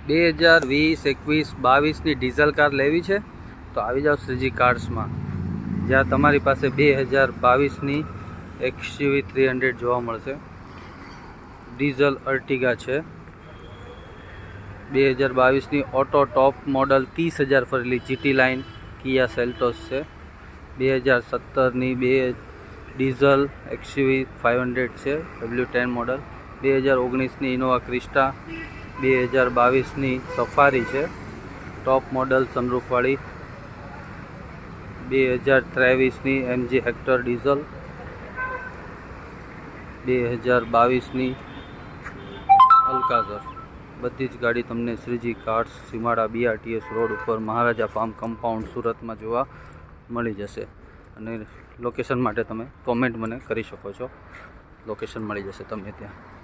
2020, 21, 22ની diesel car લેવી છે તો આવી જાઓ શ્રીજી કાર્સમાં, જ્યાં તમારી પાસે 2022ની XUV 300 જોવા મળશે. ડીઝલ અર્ટિગા છે. 2022ની ઓટો ટોપ મોડલ 30,000 ફરેલી GT લાઇન કિયા સેલ્ટોસ છે. 2017ની ડીઝલ XUV 500 છે, W10 મોડલ. 2019ની ઇનોવા ક્રિસ્ટા. 2022ની સફારી છે, ટોપ મોડલ સનરૂફવાળી. 2023ની MG હેક્ટર ડીઝલ. 2022ની અલ્કાઝર. બધી જ ગાડી તમને Shreeji cars, Simada BRTS road ઉપર મહારાજા ફાર્મ કમ્પાઉન્ડ સુરતમાં જોવા મળી જશે. અને લોકેશન માટે તમે કોમેન્ટ મને કરી શકો છો, લોકેશન મળી જશે તમને ત્યાં.